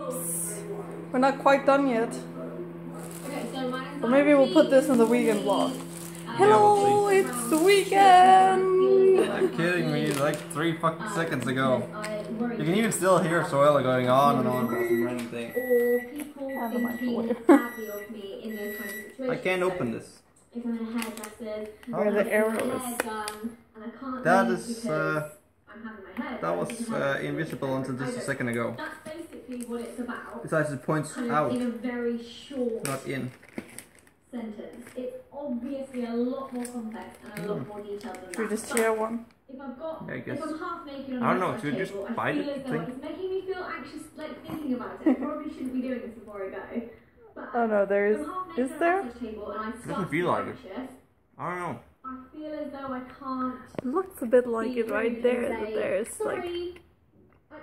Oops. We're not quite done yet. Or maybe we'll put this in the weekend vlog. Hello, it's the weekend! You're kidding me, like 3 fucking seconds ago. You can even still hear Soil going on and on about some random thing. I can't open this. Where the arrow is. That is, that was invisible until just a second ago. Besides, it points out, not in. Sentence. It's obviously a lot more complex and a lot more detailed than that. Should we just share one? If I've got, yeah, I guess. if I'm half naked on I don't know, a should we just table, bite I feel it? as though it's making me feel anxious, like thinking about it. I probably shouldn't be doing this before I go. But oh no, there is. Is there? Table and I doesn't feel like it. I don't know. I feel as though I can't. It looks a bit like it right there. That there's like. I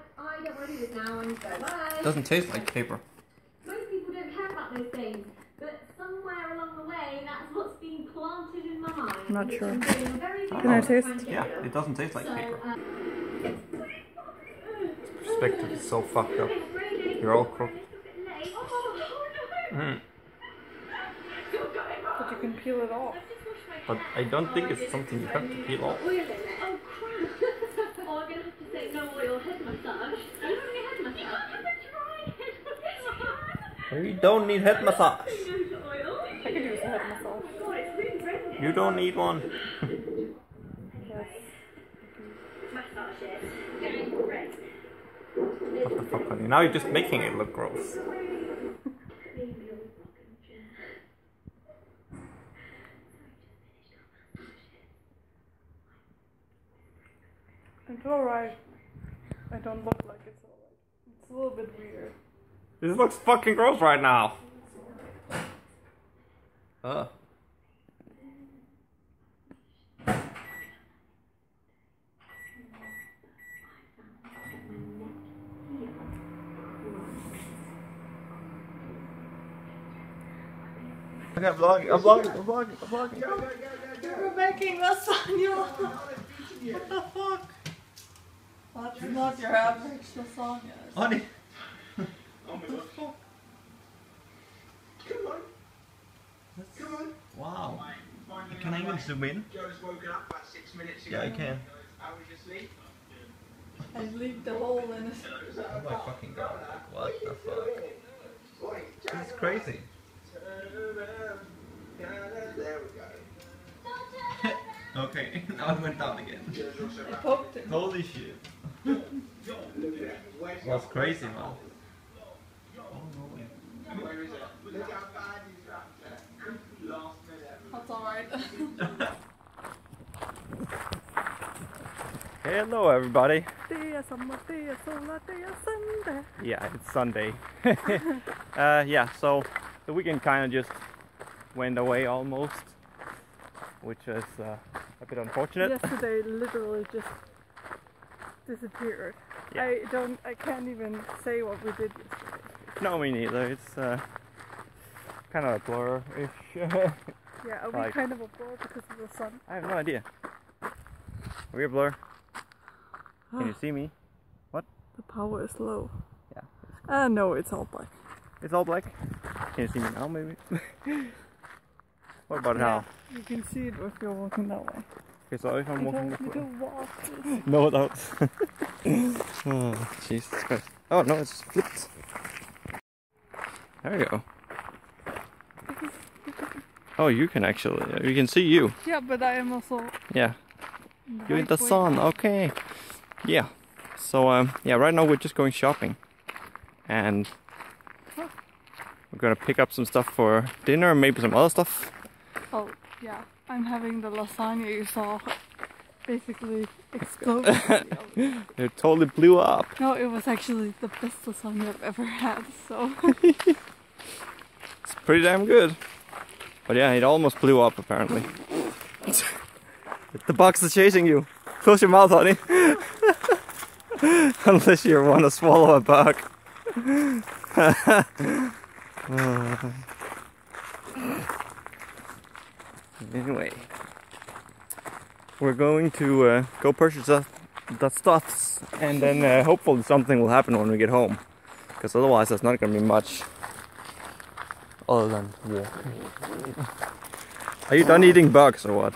don't want to do this now and go bye. It doesn't taste like paper. Most people don't care about those things. But somewhere along the way, that's what's being planted in my mind. I'm not sure. Can I taste? Yeah, it doesn't taste like paper. Perspective is so fucked up. You're all crooked. But you can peel it off. But I don't think it's something you have to peel off. Oh crap! Oh, I'm gonna have to say no oil head massage. Are you having a head massage? You don't need head massage. I could use a head massage. You don't need one. Yes. What the fuck, honey? Now you're just making it look gross. It's alright. I don't look like it's alright. It's a little bit weird. This looks fucking gross right now. Okay, I'm vlogging. We're making lasagna! What the fuck? That's not your average lasagna. Honey. What the fuck? Come on. Wow. Can I even zoom in? Yeah, I can. I leaked the hole in it. Oh my fucking god. What the fuck? This is crazy. Okay, now it went down again. I poked it. Holy shit. That's crazy, man. Oh no. That's alright. Hello everybody. Sunday. Yeah, it's Sunday. Yeah, so the weekend kind of just went away almost, which is a bit unfortunate. Yesterday literally just disappeared. Yeah. I can't even say what we did yesterday. No, me neither. It's kind of a blur-ish. Yeah, are we like, kind of a blur because of the sun? I have no idea. Are we a blur? Can you see me? What? The power is low. Yeah. No, it's all black. It's all black? Can you see me now, maybe? What about now? You can see it if you're walking that way. Okay, so if I'm walking this You way. don't walk. No, that was... Oh, Jesus Christ. Oh, no, it's flipped. There you go. Oh, you can actually... We can see you. Yeah, but I am also... Yeah. You're in the sun, okay. Yeah. So, yeah, right now we're just going shopping. And... we're gonna pick up some stuff for dinner, maybe some other stuff. Oh, yeah. I'm having the lasagna you saw basically explode. It totally blew up. No, it was actually the best lasagna I've ever had, so... It's pretty damn good. But yeah, it almost blew up apparently. The box is chasing you. Close your mouth, honey. Unless you want to swallow a bug. Anyway, we're going to go purchase the stuffs, and then hopefully something will happen when we get home. because otherwise there's not gonna be much other than walking. Are you done eating bugs or what?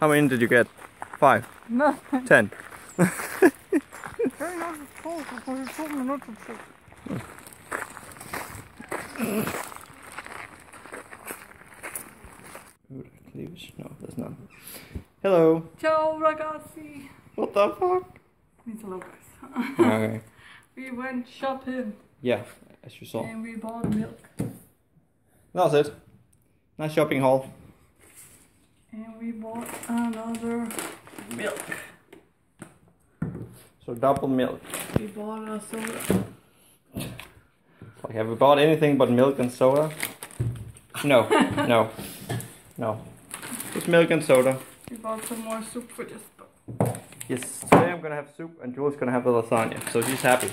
How many did you get? 5? No. 10? Very nice talk before you told me not to talk. Cleavage? No, there's none. Hello! Ciao ragazzi! What the fuck? Means hello guys. Okay. We went shopping. Yeah, as you saw. And we bought milk. That was it. Nice shopping haul. And we bought another milk. So double milk. We bought a soda. Like, have we bought anything but milk and soda? No, no, no. Just milk and soda. We bought some more soup for this. Yes, today I'm gonna have soup and Julie's gonna have the lasagna, so she's happy.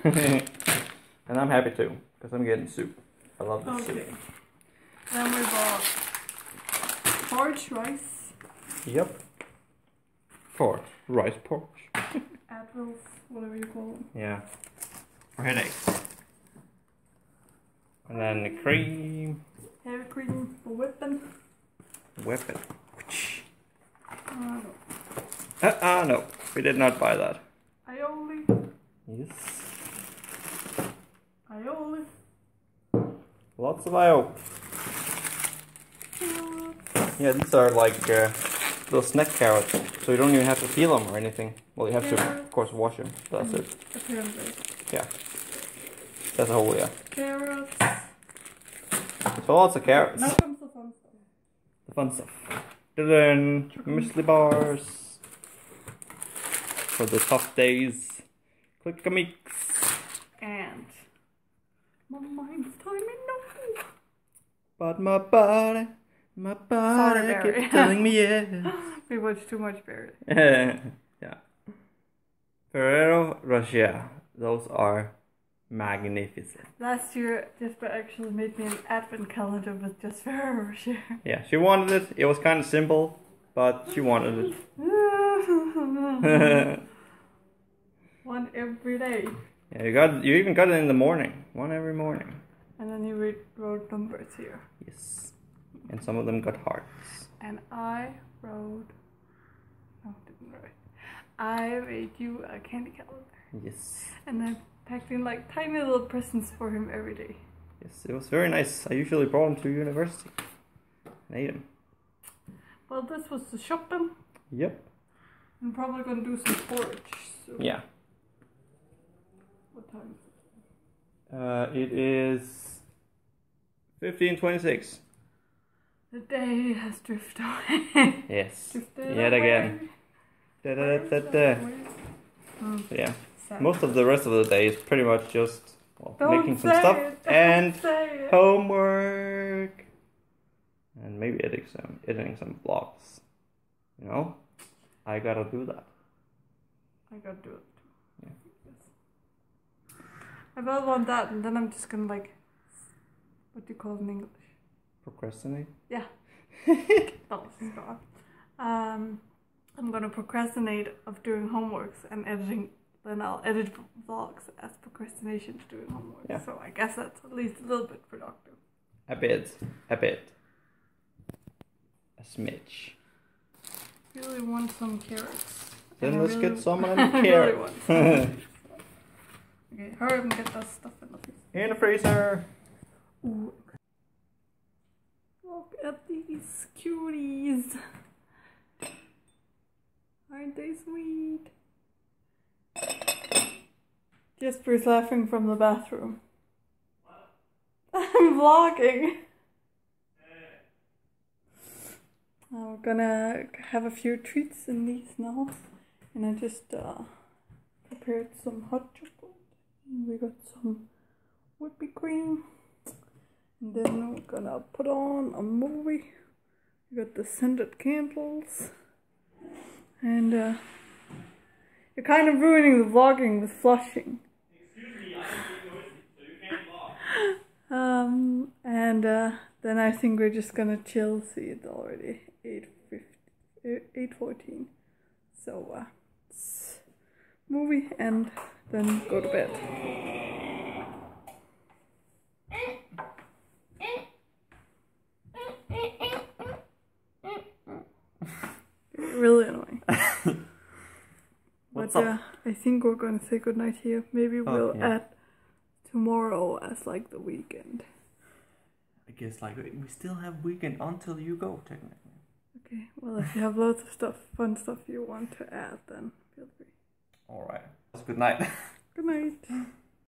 And I'm happy too, because I'm getting soup. I love this soup. Then we bought porridge rice. Yep. For rice porridge. Advils, whatever you call them. Yeah. For headaches. And then the cream. Heavy cream for whipping. Weapon. No. No. We did not buy that. Aioli. Yes. Aioli. Lots of IO. Yeah, these are like little snack carrots, so you don't even have to peel them or anything. Well, you have to, of course, wash them. That's it. Apparently. Yeah. That's a whole, yeah. Carrots. So lots of carrots. Now comes the fun stuff. The fun stuff. Then muesli bars for the tough days. Click a mix. And my mind's telling me no. But my body keeps telling me yes. We watched too much Barry. Yeah. Ferrero Rocher. Those are magnificent. Last year, Jesper actually made me an advent calendar with just Ferrero Rocher. Yeah, she wanted it. It was kind of simple, but she wanted it. One every day. Yeah, you even got it in the morning. One every morning. And then you wrote numbers here. Yes. And some of them got hearts. And I wrote... No, didn't write. I made you a candy calendar. Yes. And I packed in like tiny little presents for him every day. Yes, it was very nice. I usually brought them to university. And ate them. Well, this was the shopping. Yep. I'm probably gonna do some porridge. So. Yeah. What time is it? It is 15:26. The day has drifted away. Yes. Drifted Yet away. again. Da, da, da, da. So yeah. Sad. Most of the rest of the day is pretty much just making some stuff Don't and say it. homework. And maybe editing some vlogs. You know? I gotta do that. I gotta do it. Yeah. Yes. I will want that, and then I'm just gonna like, what do you call it in English? Procrastinate? Yeah. That was strong. I'm gonna procrastinate of doing homeworks and editing. Then I'll edit vlogs as procrastination to doing homework. Yeah. So I guess that's at least a little bit productive. A bit. A smidge. Really want some carrots. Then And I let's really- get some of I them really carrots. want some. Okay, hurry up and get that stuff in the freezer. In the freezer. Ooh. Look at these cuties. Aren't they sweet? Jesper's laughing from the bathroom. I'm vlogging. I'm gonna have a few treats in these now. And I just prepared some hot chocolate. And we got some whipped cream. And then we're gonna put on a movie. We got the scented candles. And you're kind of ruining the vlogging with flushing. Excuse me, I'm being noisy, so you can't vlog. And then I think we're just gonna chill. See, it's already 8:14. So it's movie and then go to bed. Really annoying. What's but up? I think we're gonna say goodnight here. Maybe we'll add tomorrow as like the weekend. I guess like we still have weekend until you go technically. Okay, well if you have lots of stuff, fun stuff you want to add, then feel free. Alright. Good night. Good night.